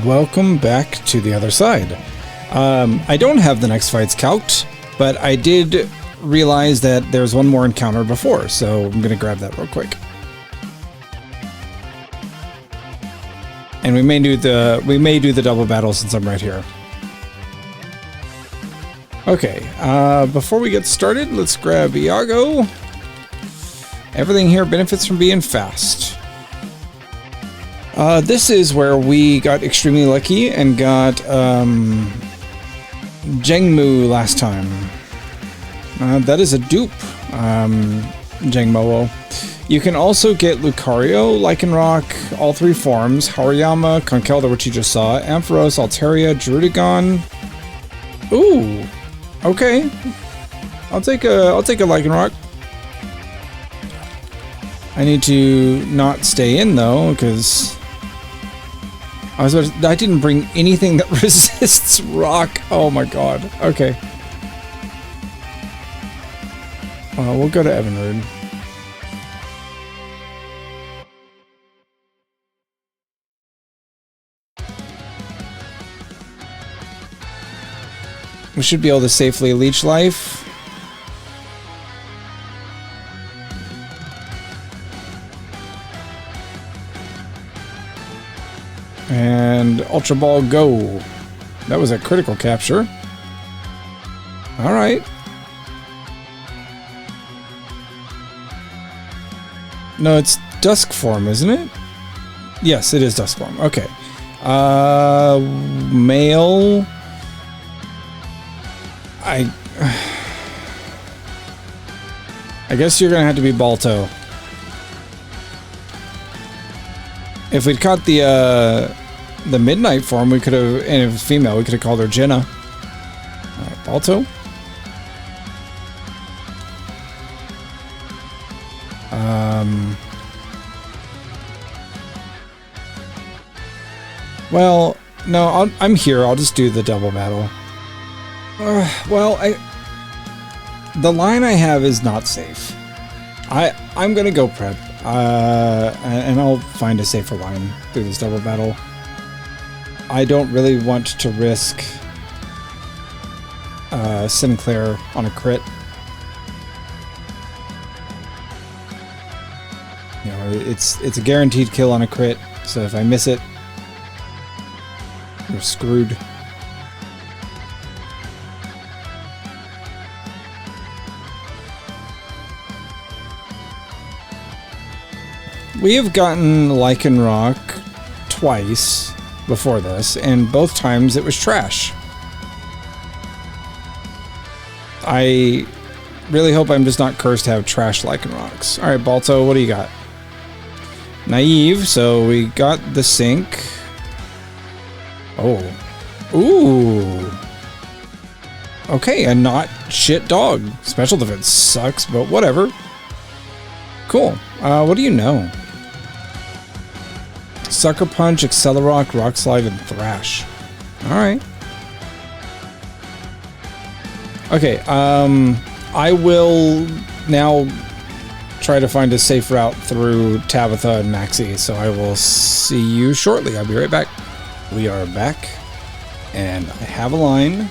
Welcome back to the other side. I don't have the next fights calced, but I did realize that there's one more encounter before, so I'm gonna grab that real quick. And we may do the double battle since I'm right here. Okay, before we get started, let's grab Iago. Everything here benefits from being fast. This is where we got extremely lucky and got Jengmu last time. That is a dupe, Jengmoo. You can also get Lucario, Lycanroc, all three forms, Hariyama, Conkeldurr, which you just saw, Ampharos, Altaria, Gerudogon. Ooh, okay. I'll take a Lycanroc. I need to not stay in though, because I didn't bring anything that resists rock. Oh my god. Okay. We'll go to Evinrude. We should be able to safely leech life. And Ultra Ball go. That was a critical capture. Alright. No, it's Dusk form, isn't it? Yes, it is Dusk form. Okay. Male. I guess you're gonna have to be Balto. If we'd caught the Midnight form, we could have, and if it was female, we could have called her Jenna. Alright, Balto. Well, no, I'm here. I'll just do the double battle. Well, the line I have is not safe. I'm gonna go prep, and I'll find a safer line through this double battle. I don't really want to risk Sinclair on a crit. You know, it's a guaranteed kill on a crit, so if I miss it, we're screwed. We have gotten Lycanroc twice before this, and both times it was trash. I really hope I'm just not cursed to have trash Lycanrocs. Alright, Balto, what do you got? Naive, so we got the sync. Oh. Ooh. Okay, a not shit dog. Special defense sucks, but whatever. Cool. What do you know? Sucker Punch, Accelerock, Rock Slide, and Thrash. Alright. Okay, I will now try to find a safe route through Tabitha and Maxie, so I will see you shortly. I'll be right back. We are back, and I have a line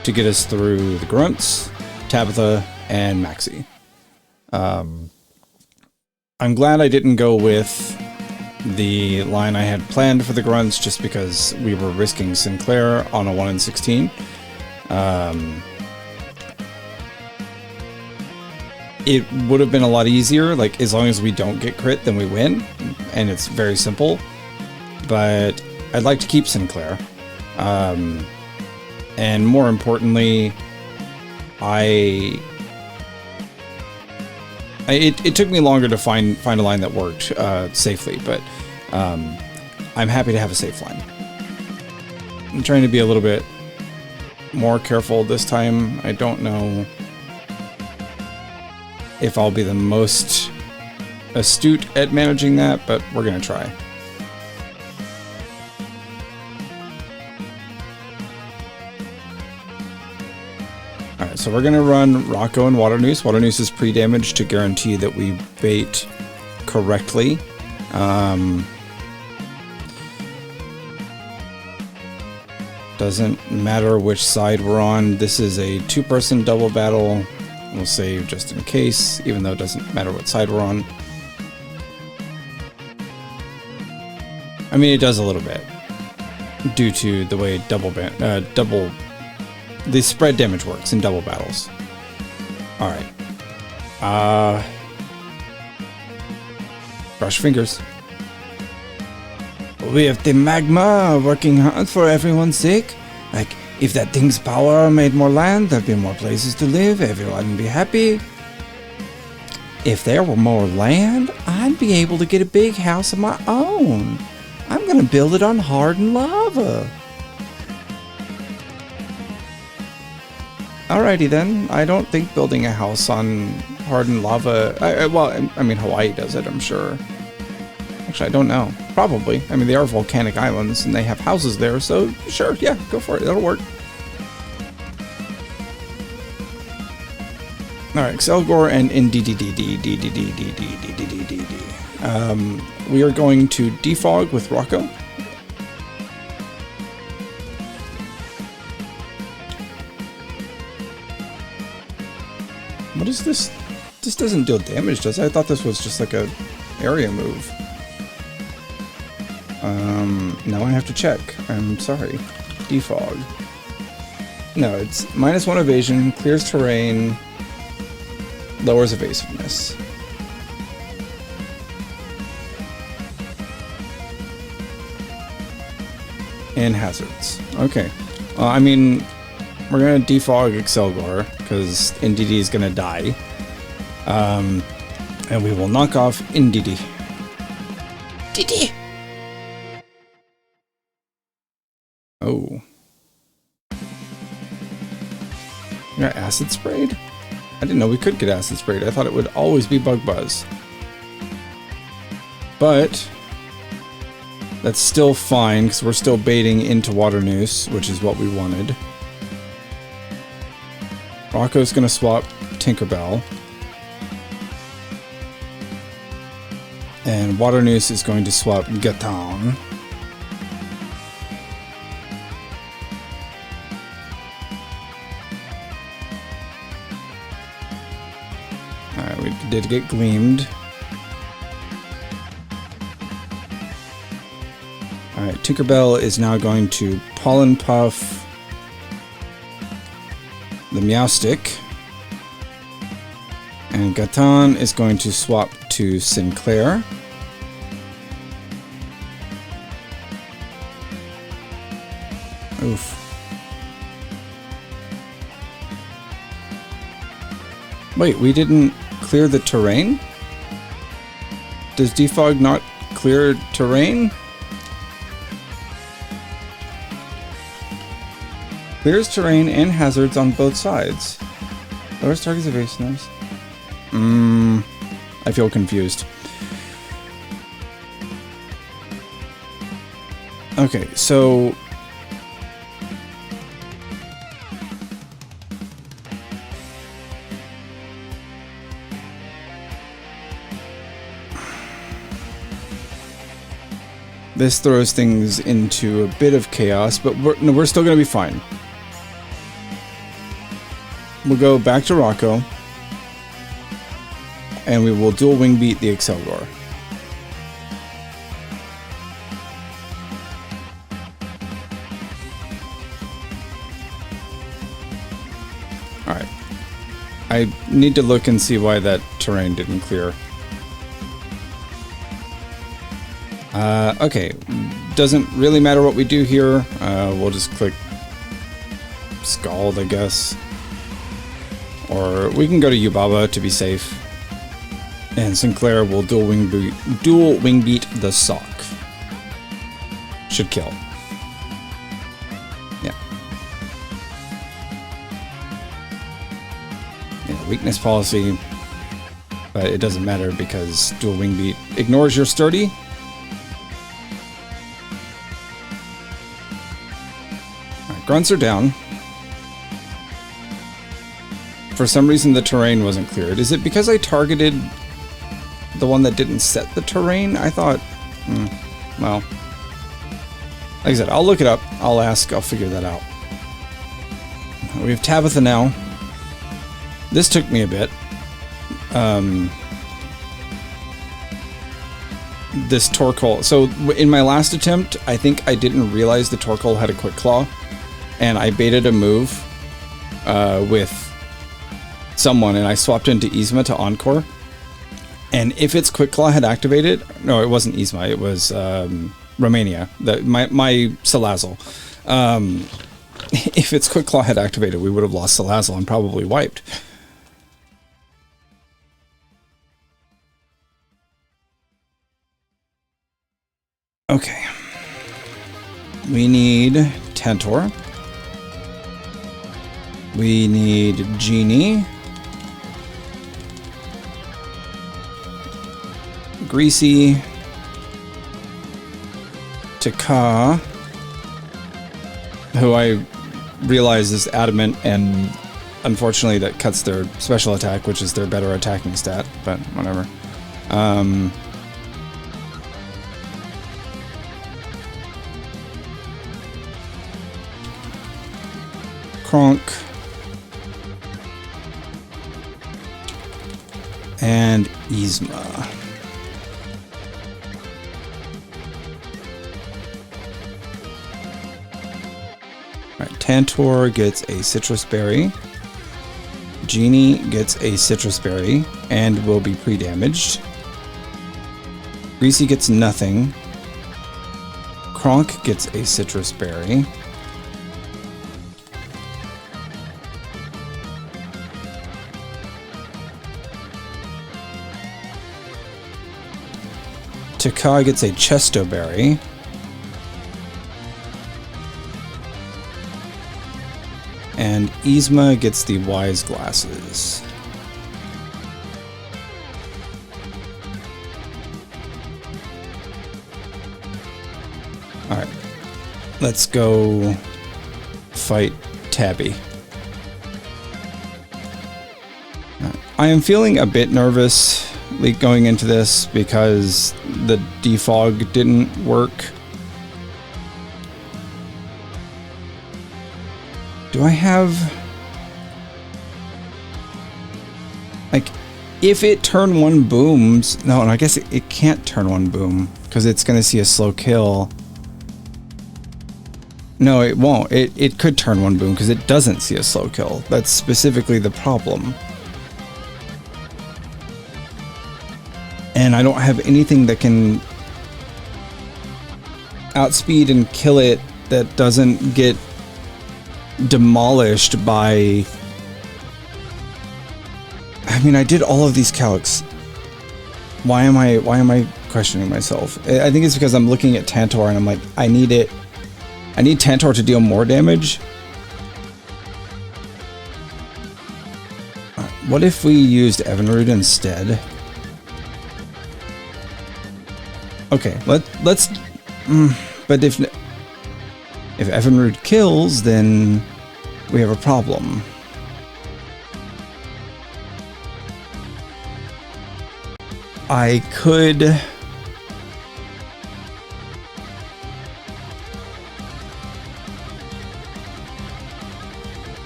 to get us through the Grunts, Tabitha, and Maxie. I'm glad I didn't go with the line I had planned for the Grunts just because we were risking Sinclair on a 1 in 16. It would have been a lot easier, like as long as we don't get crit then we win, and it's very simple, but I'd like to keep Sinclair. And more importantly, it took me longer to find a line that worked safely, but I'm happy to have a safe line. I'm trying to be a little bit more careful this time. I don't know if I'll be the most astute at managing that, but we're gonna try. Alright, so we're gonna run Rocco and Water Noose. Water Noose is pre-damage to guarantee that we bait correctly. Doesn't matter which side we're on. This is a two-person double battle. We'll save just in case, even though it doesn't matter what side we're on. I mean, it does a little bit, due to the way the spread damage works in double battles. Alright. Brush fingers. We have the magma working hard for everyone's sake. Like, if that thing's power made more land, there'd be more places to live, everyone would be happy. If there were more land, I'd be able to get a big house of my own. I'm gonna build it on hardened lava. Alrighty then, I don't think building a house on hardened lava, well, I mean Hawaii does it, I'm sure. Actually, I don't know. Probably. I mean, they are volcanic islands, and they have houses there, so sure, yeah, go for it. That'll work. Alright, Excelgor and we are going to defog with Rocco. What is this? This doesn't deal damage, does it? I thought this was just like a area move. Now I have to check. I'm sorry. Defog. No, it's -1 evasion, clears terrain, lowers evasiveness. And hazards. Okay. I mean, we're gonna defog Excelgor, because NDD is gonna die. And we will knock off NDD. DD! Oh. You got acid sprayed? I didn't know we could get acid sprayed. I thought it would always be bug buzz. But that's still fine, because we're still baiting into water noose, which is what we wanted. Rocco's gonna swap Tinkerbell. And water noose is going to swap Gaton. Alright, we did get gleamed. Alright, Tinkerbell is now going to Pollen Puff the Meowstick. And Gaton is going to swap to Sinclair. Oof. Wait, we didn't clear the terrain? Does defog not clear terrain? Clears terrain and hazards on both sides. Lowers target's evasiveness. I feel confused. Okay, so this throws things into a bit of chaos, but we're still going to be fine. We'll go back to Rocco, and we will dual wing beat the Excelgor. Alright. I need to look and see why that terrain didn't clear. Okay. Doesn't really matter what we do here. We'll just click Scald, I guess. Or we can go to Yubaba to be safe. And Sinclair will dual wing beat the Sock. Should kill. Yeah. Yeah, weakness policy. But it doesn't matter because dual wing beat ignores your sturdy. Alright, grunts are down. For some reason the terrain wasn't cleared. Is it because I targeted the one that didn't set the terrain? I thought, well. Like I said, I'll look it up. I'll ask. I'll figure that out. We have Tabitha now. This took me a bit. This Torkoal. So in my last attempt, I think I didn't realize the Torkoal had a Quick Claw, and I baited a move with someone, and I swapped into Yzma to Encore. And if its Quick Claw had activated, no, it wasn't Yzma, it was Romania, my Salazzle. If its Quick Claw had activated, we would have lost Salazzle and probably wiped. Okay. We need Tantor. We need Genie. Greasy. Taka. Who I realize is adamant, and unfortunately that cuts their special attack, which is their better attacking stat, but whatever. Kronk. And Yzma. Alright, Tantor gets a Citrus Berry. Genie gets a Citrus Berry and will be pre-damaged. Greasy gets nothing. Kronk gets a Citrus Berry. Taka gets a Chesto Berry. And Yzma gets the Wise Glasses. Alright. Let's go fight Tabby. I am feeling a bit nervous going into this because the defog didn't work. Do I have... like, if it turn one booms... no, I guess it can't turn one boom because it's going to see a slow kill. No, it won't. It could turn one boom because it doesn't see a slow kill. That's specifically the problem. And I don't have anything that can outspeed and kill it that doesn't get demolished by... I mean, I did all of these calcs. Why am I questioning myself? I think it's because I'm looking at Tantor and I'm like, I need Tantor to deal more damage. What if we used Evinrude instead? Okay, let's but if Evinrude kills, then we have a problem. I could...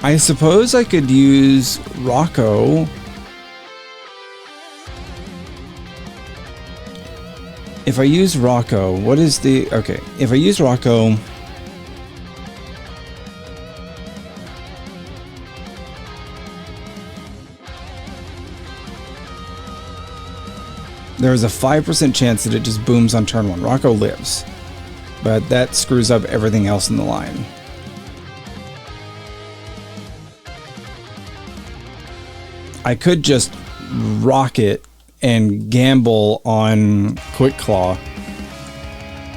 I suppose I could use Rocco. If I use Rocco, what is the... okay, if I use Rocco... there is a 5% chance that it just booms on turn 1. Rocco lives. But that screws up everything else in the line. I could just rock it and gamble on Quick Claw,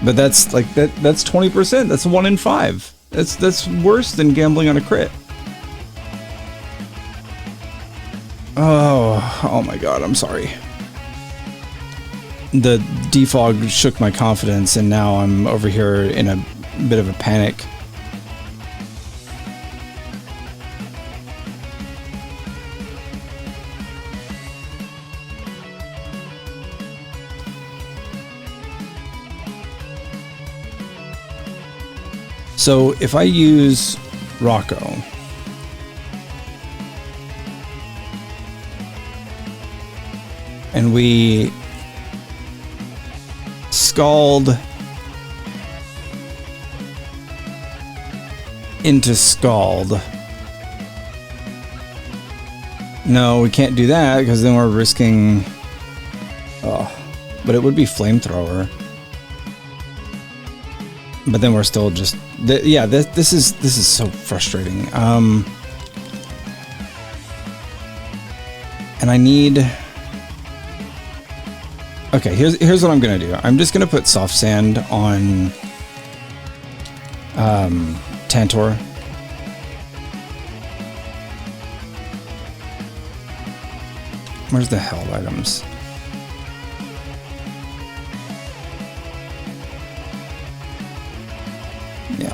but that's like that's 20%. That's 1 in 5. That's worse than gambling on a crit. Oh my god, I'm sorry. The defog shook my confidence, and now I'm over here in a bit of a panic. So if I use Rocco, and we scald into scald. No, we can't do that because then we're risking. Oh, but it would be flamethrower. But then we're still just. Yeah, this is so frustrating. And I need. Okay, here's what I'm gonna do. I'm just gonna put soft sand on Tantor. Where's the held items? Yeah.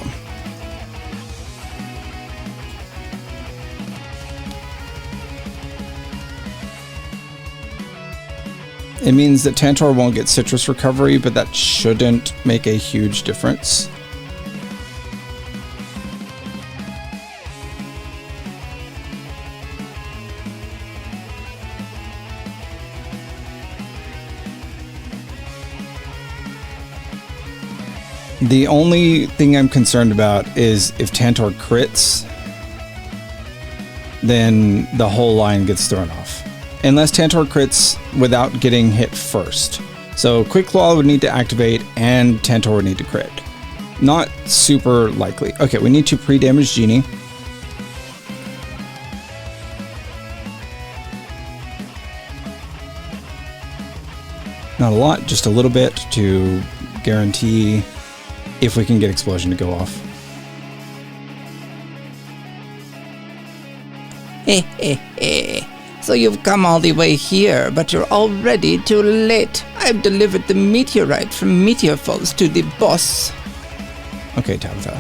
It means that Tantor won't get citrus recovery, but that shouldn't make a huge difference. The only thing I'm concerned about is if Tantor crits, then the whole line gets thrown off. Unless Tantor crits without getting hit first. So Quick Claw would need to activate and Tantor would need to crit. Not super likely. Okay, we need to pre-damage Genie. Not a lot, just a little bit to guarantee if we can get Explosion to go off. So you've come all the way here, but you're already too late. I've delivered the meteorite from Meteor Falls to the boss. Okay, Tabitha.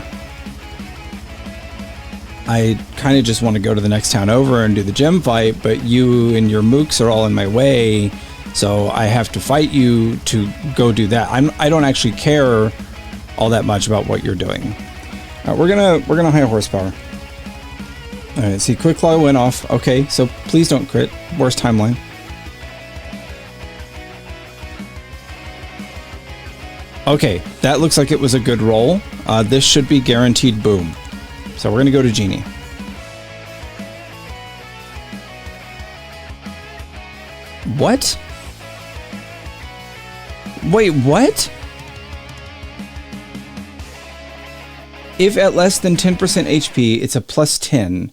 I kind of just want to go to the next town over and do the gem fight, but you and your mooks are all in my way, so I have to fight you to go do that. I don't actually care all that much about what you're doing. We're gonna high horsepower. All right, see, Quick Claw went off. Okay, so please don't crit. Worst timeline. Okay, that looks like it was a good roll. This should be guaranteed boom. So we're gonna go to Genie. What? Wait, what? If at less than 10% HP, it's a plus 10.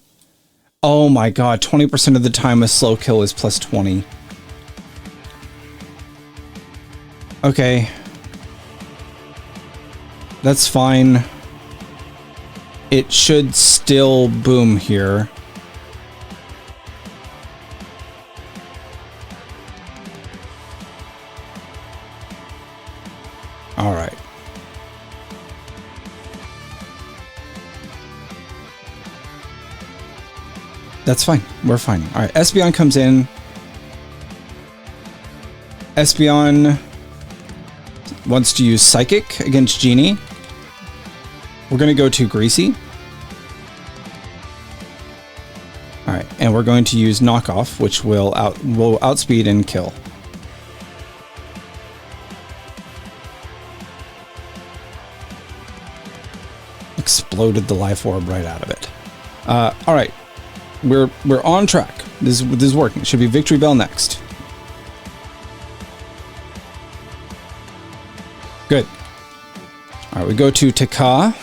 Oh my god, 20% of the time a slow kill is plus 20. Okay. That's fine. It should still boom here. All right. That's fine. We're fine. All right. Espeon comes in. Espeon wants to use Psychic against Genie. We're going to go to Greasy. All right. And we're going to use Knockoff, which will outspeed and kill. Exploded the life orb right out of it. All right. We're on track. This is working. It should be Victory Bell next. Good. All right, we go to Taka.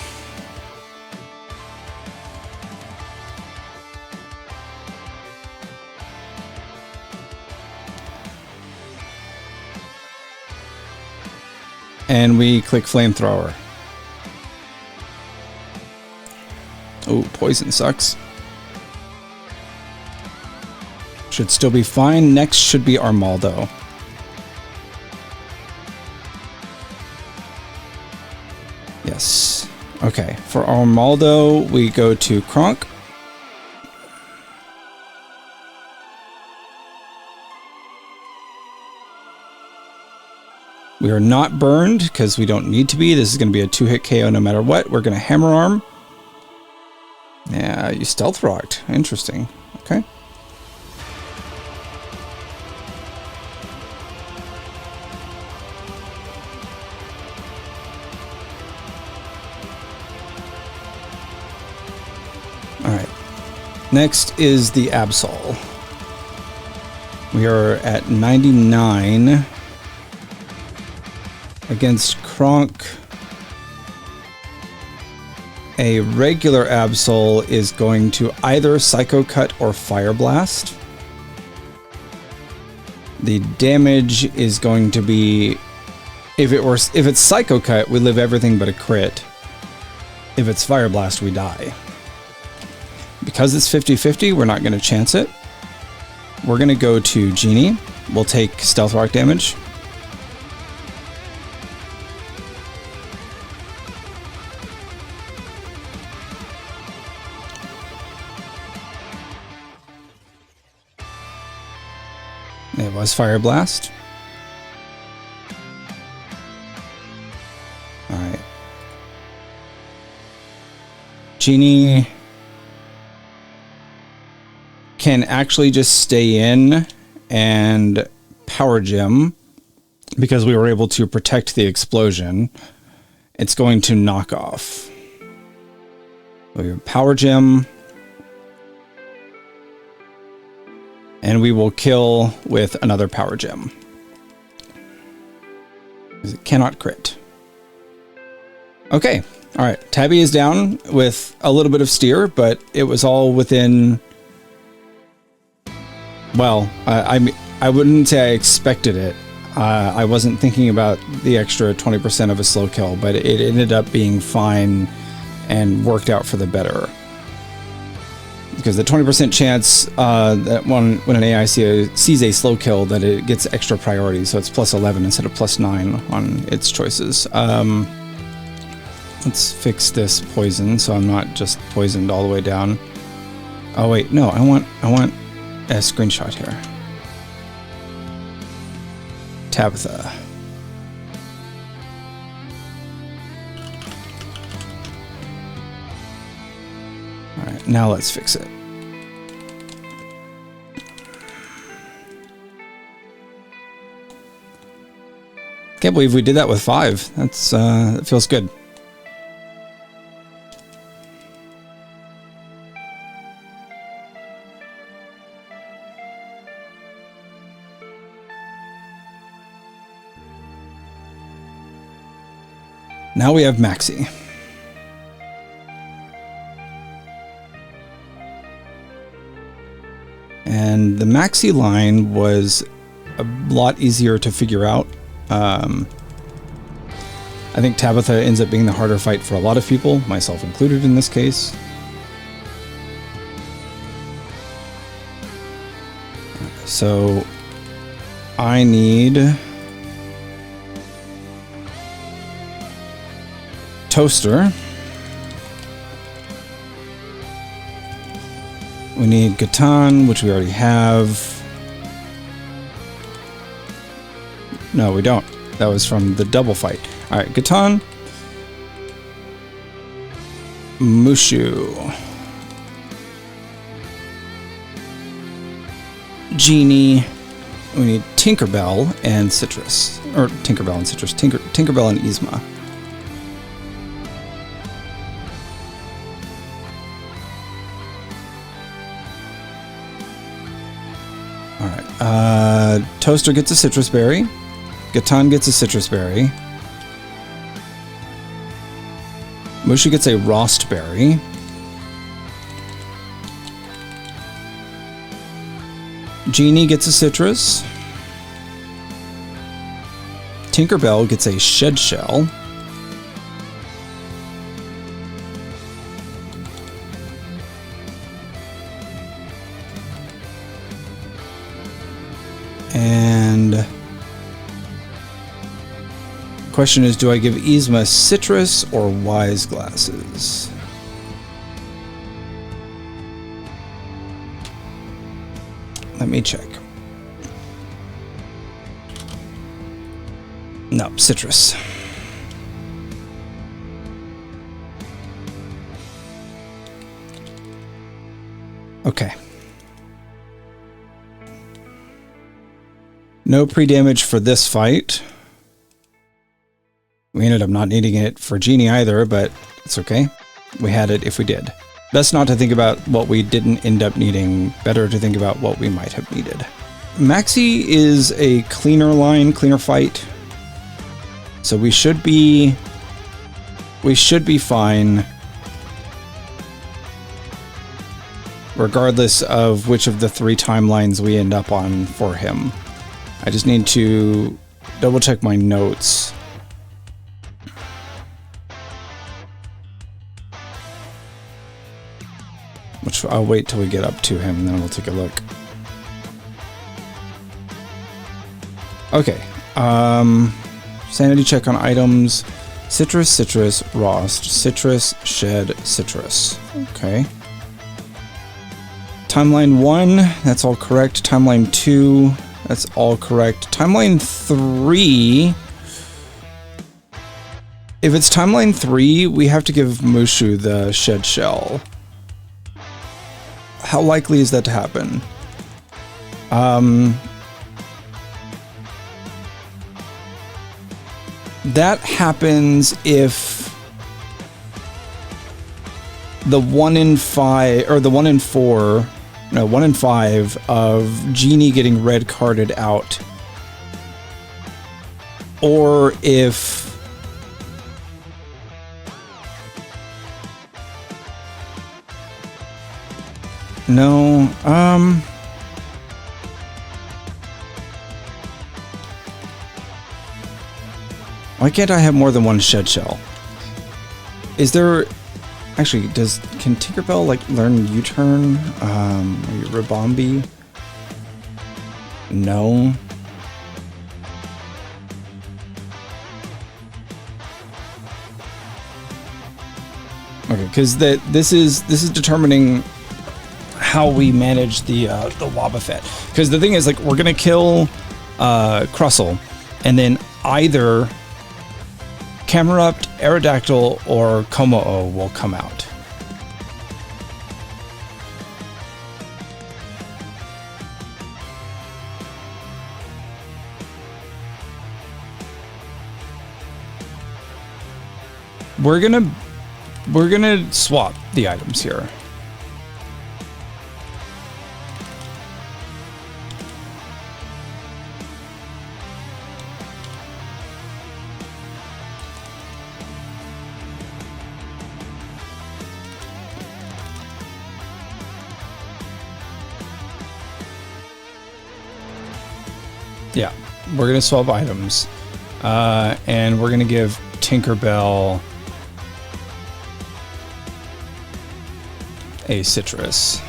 And we click Flamethrower. Oh, poison sucks. Should still be fine. Next should be Armaldo. Yes. Okay. For Armaldo, we go to Kronk. We are not burned because we don't need to be. This is going to be a 2-hit KO no matter what. We're going to Hammer Arm. Yeah, you Stealth Rocked. Interesting. Okay. Alright. Next is the Absol. We are at 99 against Kronk. A regular Absol is going to either Psycho Cut or Fire Blast. The damage is going to be, if it's Psycho Cut, we live everything but a crit. If it's Fire Blast, we die. Because it's 50-50, we're not going to chance it. We're going to go to Genie. We'll take Stealth Rock damage. It was Fire Blast. Alright. Genie can actually just stay in and Power Gem because we were able to protect the explosion. It's going to knock off. We have Power Gem. And we will kill with another Power Gem. Because it cannot crit. Okay. Alright. Tabby is down with a little bit of steer, but it was all within... Well, I wouldn't say I expected it. I wasn't thinking about the extra 20% of a slow kill, but it ended up being fine and worked out for the better. Because the 20% chance that when an AI sees a slow kill, that it gets extra priority, so it's +11 instead of +9 on its choices. Let's fix this poison, so I'm not just poisoned all the way down. Oh wait, no, I want a screenshot here. Tabitha. Alright, now let's fix it. Can't believe we did that with 5. That feels good. Now we have Maxi. And the Maxi line was a lot easier to figure out. I think Tabitha ends up being the harder fight for a lot of people, myself included in this case. So I need Toaster. We need Gatan, which we already have. No, we don't. That was from the double fight. Alright, Gatan. Mushu. Genie. We need Tinkerbell and Citrus. Or Tinkerbell and Citrus. Tinkerbell and Yzma. Alright. Toaster gets a Citrus Berry. Gatan gets a Citrus Berry. Mushu gets a Rost Berry. Genie gets a Citrus. Tinkerbell gets a Shed Shell. And question is, do I give Yzma Citrus or Wise Glasses? Let me check. No, citrus. Okay. No pre-damage for this fight. We ended up not needing it for Genie either, but it's okay. We had it if we did. Best not to think about what we didn't end up needing. Better to think about what we might have needed. Maxi is a cleaner line, cleaner fight. So we should be fine. Regardless of which of the 3 timelines we end up on for him. I just need to double check my notes. Which I'll wait till we get up to him and then we'll take a look. Okay. Sanity check on items. Citrus, citrus, rost, citrus, shed, citrus. Okay. Timeline 1, that's all correct. Timeline 2, that's all correct. Timeline 3... If it's timeline 3, we have to give Mushu the shed shell. How likely is that to happen? That happens if the 1 in 5, or the 1 in 4, no, 1 in 5 of Genie getting red carded out. Or if no, why can't I have more than 1 shed shell? Is there... Actually, can Tinkerbell, like, learn U-turn? Ribombi? No. Okay, because this is determining how we manage the Wobbuffet. Because the thing is, like, we're gonna kill Crustle, and then either Camerupt, Aerodactyl, or Komo-o will come out. We're gonna swap the items here. Yeah, we're gonna swap items, and we're gonna give Tinkerbell a citrus.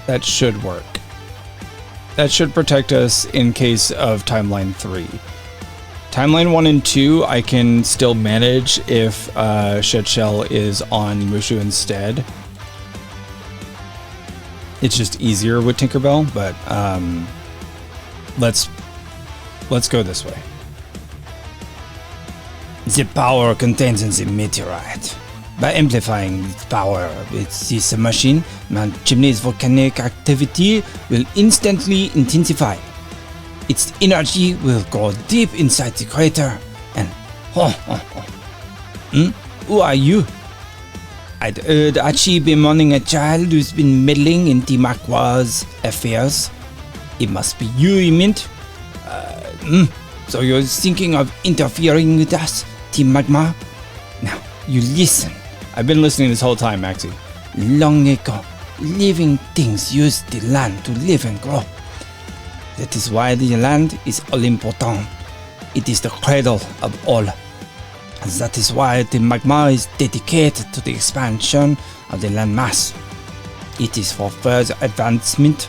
That should work. That should protect us in case of timeline 3. Timeline 1 and 2, I can still manage if Shed Shell is on Mushu instead. It's just easier with Tinkerbell, but let's go this way. The power contained in the meteorite. By amplifying its power with this machine, Mount Chimney's volcanic activity will instantly intensify. Its energy will go deep inside the crater and... Who are you? I'd heard Archie bemoaning a child who's been meddling in the Makwa's affairs. It must be you, he meant. So you're thinking of interfering with us, Team Magma? Now, you listen. I've been listening this whole time, Maxi. Long ago, living things used the land to live and grow. That is why the land is all important. It is the cradle of all. And that is why the Magma is dedicated to the expansion of the landmass. It is for further advancement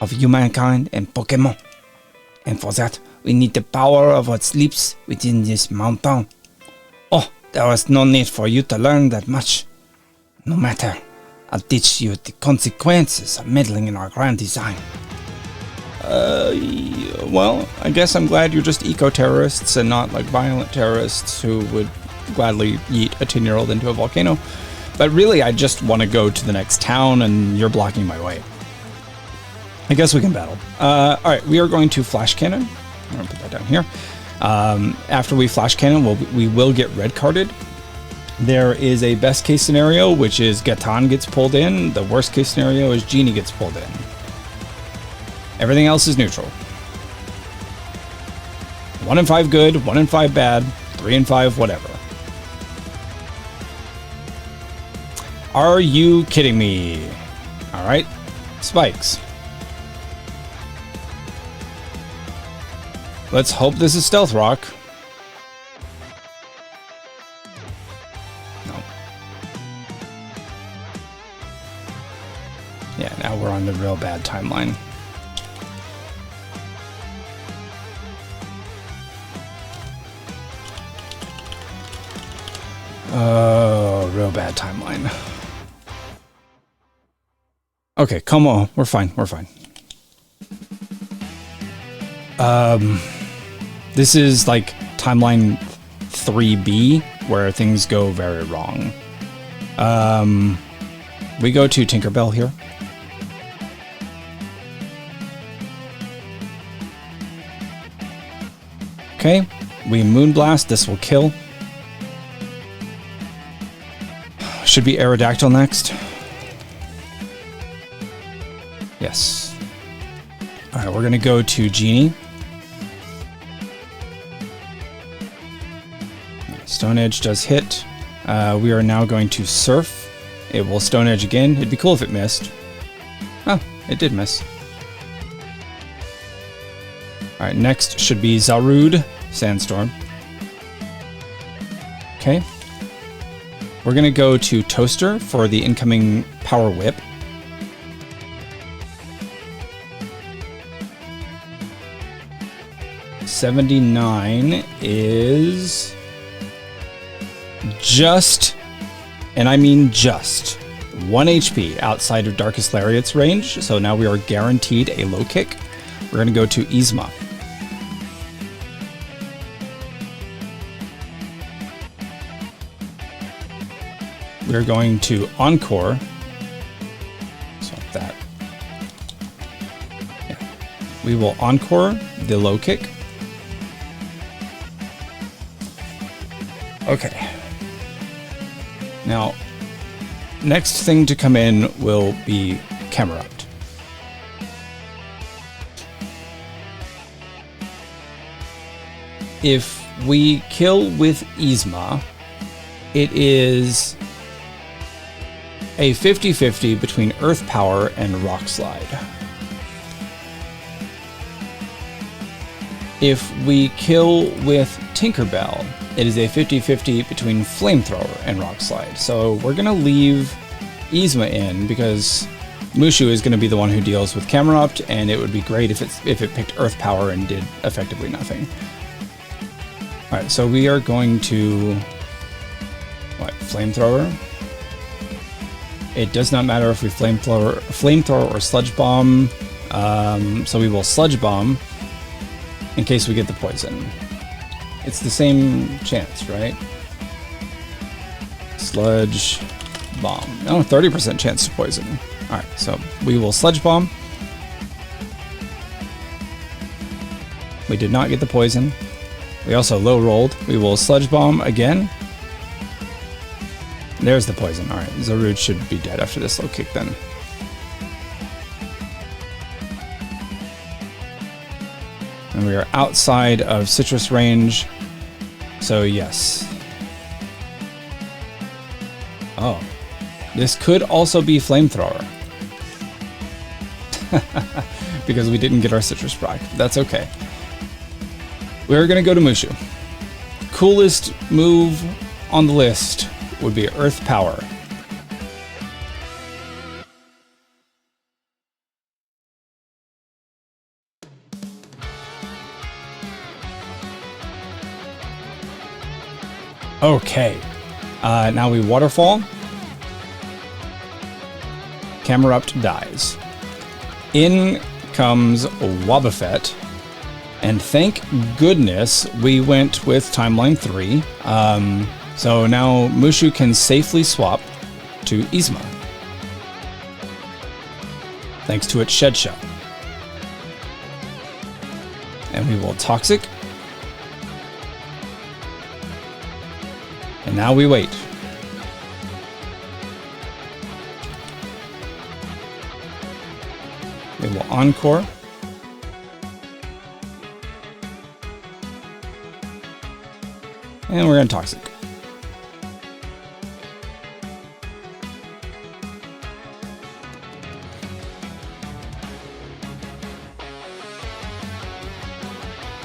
of humankind and Pokemon. And for that, we need the power of what sleeps within this mountain. Oh, there was no need for you to learn that much. No matter. I'll teach you the consequences of meddling in our grand design. Well, I guess I'm glad you're just eco-terrorists and not like violent terrorists who would gladly yeet a 10-year-old into a volcano. But really, I just want to go to the next town and you're blocking my way. I guess we can battle. All right, we are going to flash cannon. I'm going to put that down here. After we flash cannon, we will get red carded. There is a best case scenario, which is Gatan gets pulled in. The worst case scenario is Genie gets pulled in. Everything else is neutral. 1 in 5 good, 1 in 5 bad, 3 in 5 whatever. Are you kidding me? All right, spikes. Let's hope this is Stealth Rock. No. Yeah, now we're on the real bad timeline. Oh, real bad timeline. Okay, come on. We're fine. We're fine. This is like timeline 3B where things go very wrong. We go to Tinkerbell here. Okay, we Moonblast. This will kill. Should be Aerodactyl next. Yes. All right, we're going to go to Genie. Stone Edge does hit. We are now going to Surf. It will Stone Edge again. It'd be cool if it missed. Oh, it did miss. All right, next should be Zarude, Sandstorm. Okay. We're going to go to Toaster for the incoming Power Whip. $79 is just, and I mean just, 1 HP outside of Darkest Lariat's range. So now we are guaranteed a low kick. We're going to go to Yzma. We're going to Encore. Swap that. Yeah. We will Encore the low kick. Okay. Now, next thing to come in will be Camerupt. If we kill with Yzma, it is a 50-50 between Earth Power and Rock Slide. If we kill with Tinkerbell, it is a 50-50 between Flamethrower and Rock Slide. So we're going to leave Yzma in because Mushu is going to be the one who deals with Camerupt, and it would be great if it picked Earth Power and did effectively nothing. Alright, so we are going to... what? Flamethrower? It does not matter if we flamethrower or sludge bomb. So we will sludge bomb in case we get the poison. It's the same chance, right? Sludge bomb. No, 30% chance to poison. All right, so we will sludge bomb. We did not get the poison. We also low rolled. We will sludge bomb again. There's the poison. All right, Zarude should be dead after this low kick then. And we are outside of citrus range. So yes. Oh, this could also be Flamethrower. Because we didn't get our citrus proc. That's okay. We're going to go to Mushu. Coolest move on the list would be Earth Power. Okay. Now we Waterfall. Camerupt dies. In comes Wobbuffet. And thank goodness we went with Timeline 3. So now Mushu can safely swap to Yzma. Thanks to its Shed Shell. And we will Toxic. And now we wait. We will Encore. And we're going to Toxic.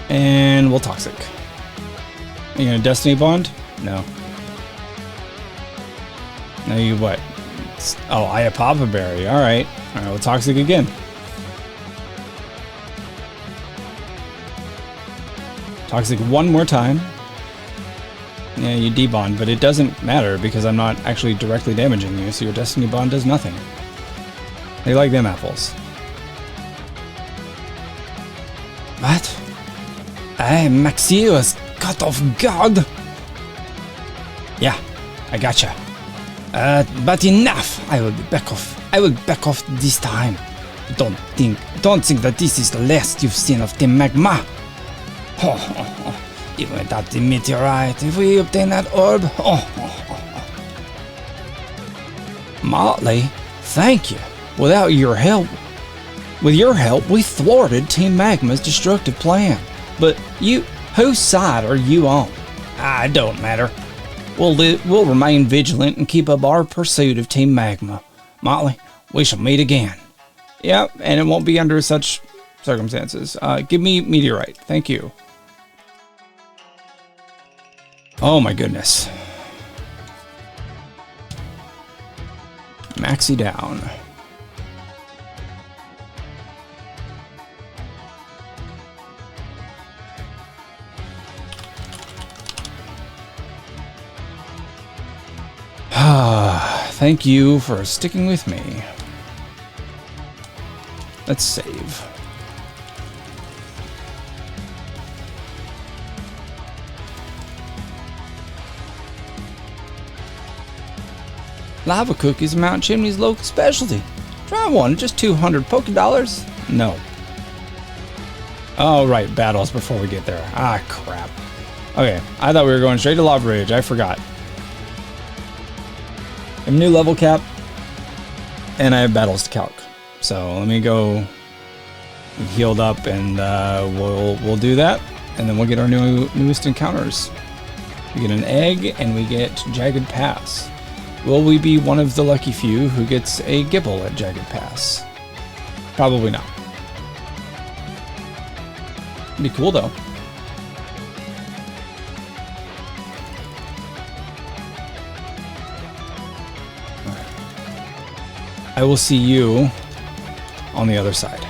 And we'll Toxic. Are you going to Destiny Bond? No. No, you what? Oh, I have Papa Berry. Alright. Alright, we'll Toxic again. Toxic one more time. Yeah, you debond, but it doesn't matter because I'm not actually directly damaging you, so your Destiny Bond does nothing. They like them apples. What? Maxi was caught off guard. Yeah, I gotcha. But enough. I will be back off. I will back off this time. Don't think that this is the last you've seen of Team Magma. Even without the meteorite, if we obtain that orb, Motley, thank you. Without your help, we thwarted Team Magma's destructive plan. But whose side are you on? It don't matter. We'll remain vigilant and keep up our pursuit of Team Magma. Motley, we shall meet again. Yep, and it won't be under such circumstances. Give me meteorite, thank you. Oh my goodness. Maxi down. Thank you for sticking with me. Let's save. Lava cookies are Mount Chimney's local specialty. Try one, just 200 Poké Dollars. No. Oh, right, battles before we get there. Ah, crap. Okay, I thought we were going straight to Lava Ridge. I forgot. I have a new level cap, and I have battles to calc. So let me go healed up, and we'll do that, and then we'll get our newest encounters. We get an egg, and we get Jagged Pass. Will we be one of the lucky few who gets a Gibble at Jagged Pass? Probably not. It'd be cool though. I will see you on the other side.